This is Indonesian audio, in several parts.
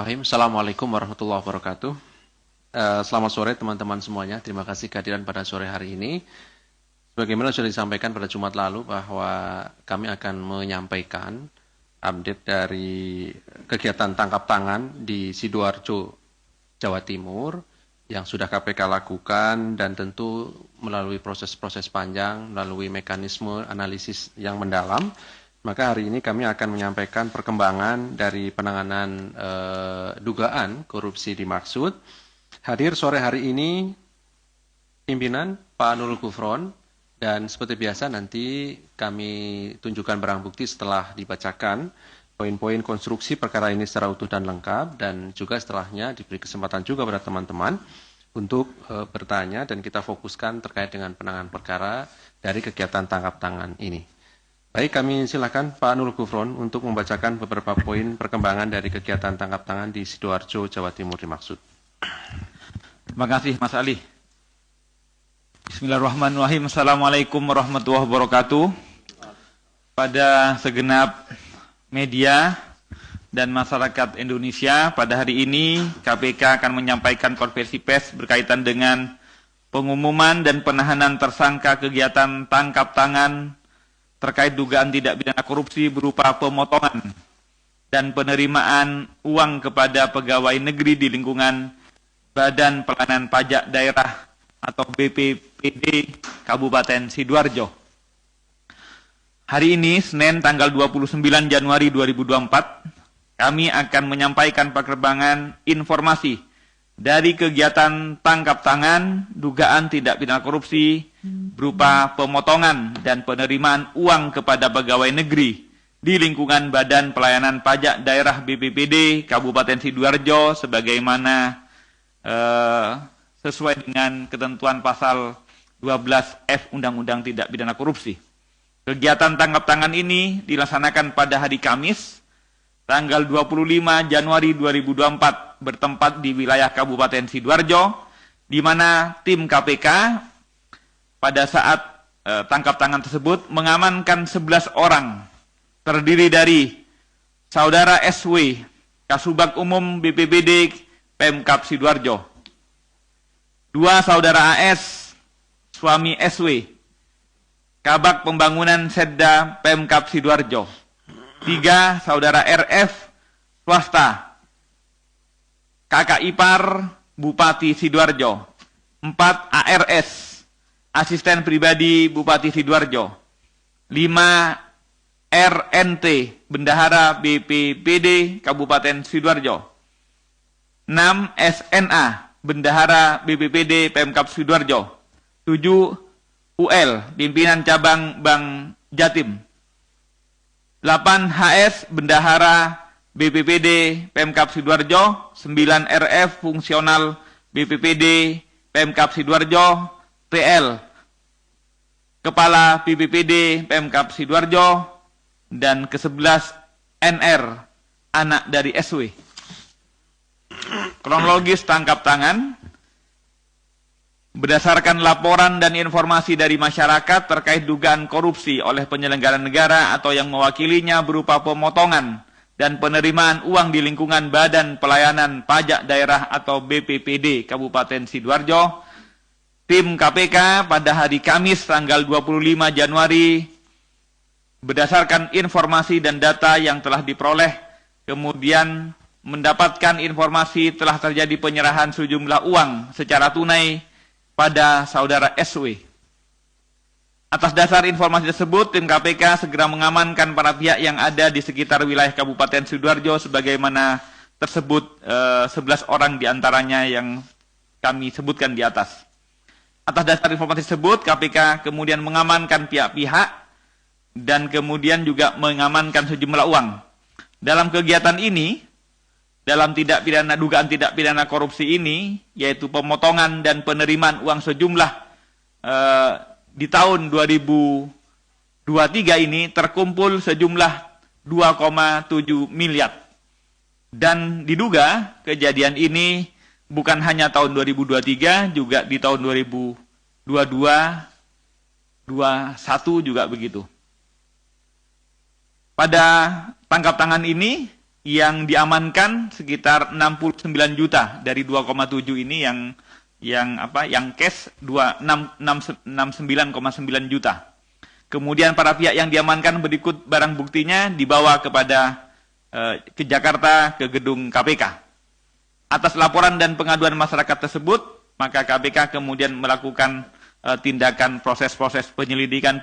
Bismillahirrahmanirrahim. Assalamualaikum warahmatullahi wabarakatuh. Selamat sore teman-teman semuanya. Terima kasih kehadiran pada sore hari ini. Sebagaimana sudah disampaikan pada Jumat lalu bahwa kami akan menyampaikan update dari kegiatan tangkap tangan di Sidoarjo, Jawa Timur yang sudah KPK lakukan dan tentu melalui proses-proses panjang, melalui mekanisme analisis yang mendalam. Maka hari ini kami akan menyampaikan perkembangan dari penanganan dugaan korupsi dimaksud. Hadir sore hari ini pimpinan Pak Nurul Gufron, dan seperti biasa nanti kami tunjukkan barang bukti setelah dibacakan poin-poin konstruksi perkara ini secara utuh dan lengkap, dan juga setelahnya diberi kesempatan juga pada teman-teman untuk bertanya dan kita fokuskan terkait dengan penanganan perkara dari kegiatan tangkap tangan ini. Baik, kami silakan Pak Nurul Gufron untuk membacakan beberapa poin perkembangan dari kegiatan tangkap tangan di Sidoarjo, Jawa Timur dimaksud. Terima kasih Mas Ali. Bismillahirrahmanirrahim. Assalamualaikum warahmatullahi wabarakatuh. Pada segenap media dan masyarakat Indonesia, pada hari ini KPK akan menyampaikan konferensi pers berkaitan dengan pengumuman dan penahanan tersangka kegiatan tangkap tangan terkait dugaan tidak pidana korupsi berupa pemotongan dan penerimaan uang kepada pegawai negeri di lingkungan Badan Pelayanan Pajak Daerah atau BPPD Kabupaten Sidoarjo. Hari ini, Senin tanggal 29 Januari 2024, kami akan menyampaikan perkembangan informasi dari kegiatan tangkap tangan dugaan tidak pidana korupsi berupa pemotongan dan penerimaan uang kepada pegawai negeri di lingkungan Badan Pelayanan Pajak Daerah BPPD Kabupaten Sidoarjo sebagaimana sesuai dengan ketentuan pasal 12F Undang-Undang Tidak Pidana Korupsi. Kegiatan tangkap tangan ini dilaksanakan pada hari Kamis tanggal 25 Januari 2024 bertempat di wilayah Kabupaten Sidoarjo, di mana tim KPK pada saat tangkap tangan tersebut mengamankan 11 orang, terdiri dari Saudara SW, Kasubag Umum BPBD Pemkab Sidoarjo, 2 Saudara AS, suami SW, Kabag Pembangunan Sedda Pemkab Sidoarjo, 3 Saudara RF, swasta, kakak ipar Bupati Sidoarjo, 4 ARS, asisten pribadi Bupati Sidoarjo, 5 RNT, bendahara BPBD Kabupaten Sidoarjo, 6 SNA, bendahara BPBD Pemkab Sidoarjo, 7 UL, pimpinan cabang Bank Jatim, 8 HS, bendahara BPPD Pemkab Sidoarjo, 9 RF, fungsional BPPD Pemkab Sidoarjo, PL, Kepala BPPD Pemkab Sidoarjo, dan ke-11 NR, anak dari SW. Kronologis tangkap tangan, berdasarkan laporan dan informasi dari masyarakat terkait dugaan korupsi oleh penyelenggara negara atau yang mewakilinya berupa pemotongan dan penerimaan uang di lingkungan Badan Pelayanan Pajak Daerah atau BPPD Kabupaten Sidoarjo, tim KPK pada hari Kamis tanggal 25 Januari berdasarkan informasi dan data yang telah diperoleh, kemudian mendapatkan informasi telah terjadi penyerahan sejumlah uang secara tunai pada Saudara SW. Atas dasar informasi tersebut, tim KPK segera mengamankan para pihak yang ada di sekitar wilayah Kabupaten Sidoarjo sebagaimana tersebut 11 orang diantaranya yang kami sebutkan di atas. Atas dasar informasi tersebut, KPK kemudian mengamankan pihak-pihak dan kemudian juga mengamankan sejumlah uang. Dalam kegiatan ini, dalam dugaan tidak pidana korupsi ini, yaitu pemotongan dan penerimaan uang sejumlah di tahun 2023 ini terkumpul sejumlah 2,7 miliar. Dan diduga kejadian ini bukan hanya tahun 2023, juga di tahun 2022, 2021 juga begitu. Pada tangkap tangan ini, yang diamankan sekitar 69 juta dari 2,7 ini yang cash 69,9 juta. Kemudian para pihak yang diamankan berikut barang buktinya dibawa ke Jakarta ke gedung KPK. Atas laporan dan pengaduan masyarakat tersebut, maka KPK kemudian melakukan tindakan proses-proses penyidikan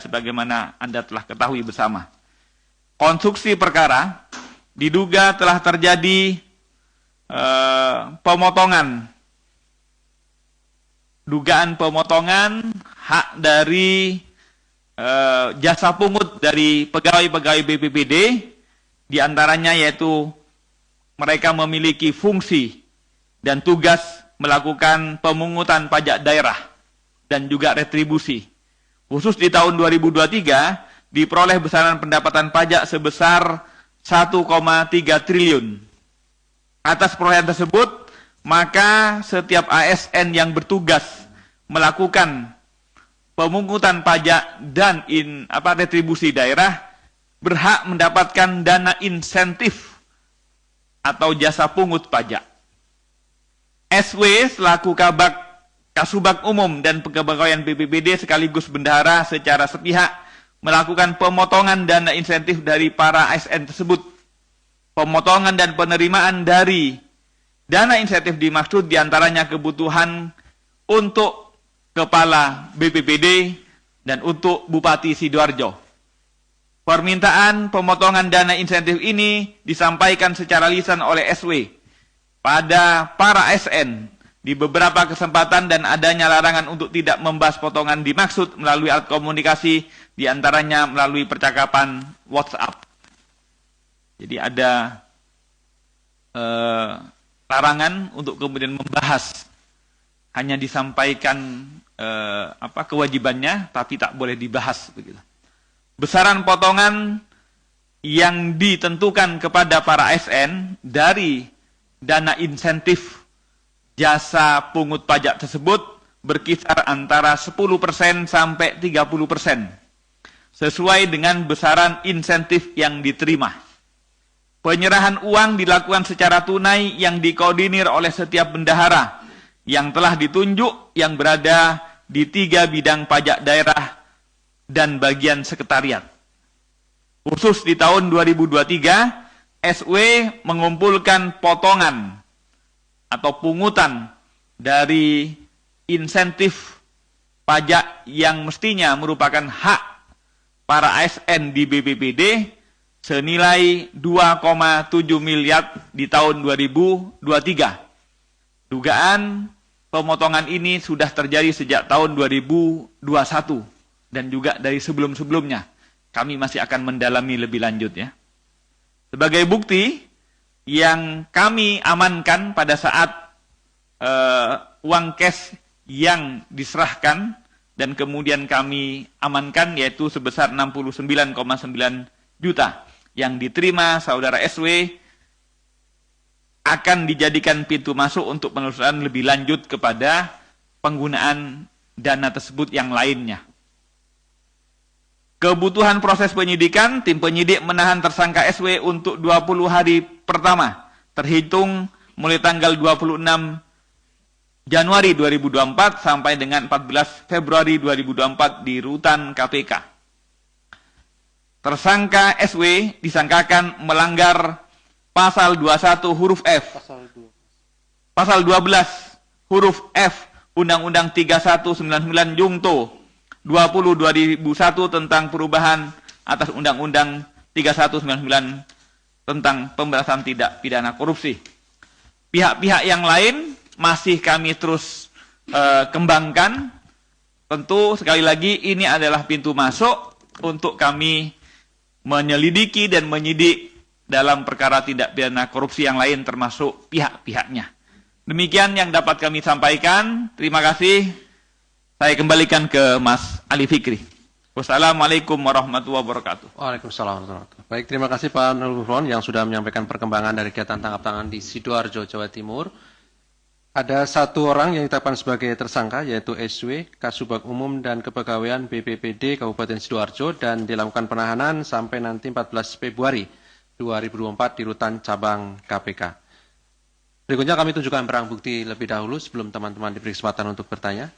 sebagaimana Anda telah ketahui bersama. Konstruksi perkara diduga telah terjadi dugaan pemotongan hak dari jasa pungut dari pegawai-pegawai BPPD, diantaranya yaitu mereka memiliki fungsi dan tugas melakukan pemungutan pajak daerah dan juga retribusi. Khusus di tahun 2023 diperoleh besaran pendapatan pajak sebesar 1,3 triliun. Atas perolehan tersebut, maka setiap ASN yang bertugas melakukan pemungutan pajak dan retribusi daerah berhak mendapatkan dana insentif atau jasa pungut pajak. SW selaku Kasubag Umum dan Kepegawaian BPPD sekaligus bendahara secara sepihak melakukan pemotongan dana insentif dari para ASN tersebut. Pemotongan dan penerimaan dari dana insentif dimaksud diantaranya kebutuhan untuk Kepala BPPD dan untuk Bupati Sidoarjo. Permintaan pemotongan dana insentif ini disampaikan secara lisan oleh SW pada para ASN di beberapa kesempatan dan adanya larangan untuk tidak membahas potongan dimaksud melalui alat komunikasi, diantaranya melalui percakapan WhatsApp. Jadi ada larangan untuk kemudian membahas, hanya disampaikan kewajibannya, tapi tak boleh dibahas begitu. Besaran potongan yang ditentukan kepada para ASN dari dana insentif jasa pungut pajak tersebut berkisar antara 10% sampai 30%, sesuai dengan besaran insentif yang diterima. Penyerahan uang dilakukan secara tunai yang dikoordinir oleh setiap bendahara yang telah ditunjuk yang berada di 3 bidang pajak daerah dan bagian sekretariat. Khusus di tahun 2023, SW mengumpulkan potongan atau pungutan dari insentif pajak yang mestinya merupakan hak para ASN di BPPD senilai 2,7 miliar di tahun 2023. Dugaan pemotongan ini sudah terjadi sejak tahun 2021 dan juga dari sebelum-sebelumnya. Kami masih akan mendalami lebih lanjut ya. Sebagai bukti yang kami amankan pada saat uang cash yang diserahkan dan kemudian kami amankan yaitu sebesar 69,9 juta yang diterima saudara SW akan dijadikan pintu masuk untuk penelusuran lebih lanjut kepada penggunaan dana tersebut yang lainnya. Kebutuhan proses penyidikan, tim penyidik menahan tersangka SW untuk 20 hari pertama, terhitung mulai tanggal 26 Januari 2024 sampai dengan 14 Februari 2024 di rutan KPK. Tersangka SW disangkakan melanggar Pasal 21 huruf F, Pasal 12 huruf F, Undang-Undang 3199 Jungto 20/2001 tentang perubahan atas Undang-Undang 3199 tentang pemberantasan tindak pidana korupsi. Pihak-pihak yang lain masih kami terus kembangkan. Tentu sekali lagi ini adalah pintu masuk untuk kami menyelidiki dan menyidik dalam perkara tindak pidana korupsi yang lain termasuk pihak-pihaknya. Demikian yang dapat kami sampaikan. Terima kasih. Saya kembalikan ke Mas Ali Fikri. Wassalamualaikum warahmatullahi wabarakatuh. Waalaikumsalam warahmatullahi wabarakatuh. Baik, terima kasih Pak Nurul yang sudah menyampaikan perkembangan dari kegiatan tangkap tangan di Sidoarjo, Jawa Timur. Ada 1 orang yang ditetapkan sebagai tersangka, yaitu SW, Kasubag Umum dan Kepegawaian BPPD Kabupaten Sidoarjo, dan dilakukan penahanan sampai nanti 14 Februari 2024 di Rutan Cabang KPK. Berikutnya kami tunjukkan barang bukti lebih dahulu sebelum teman-teman diberi kesempatan untuk bertanya.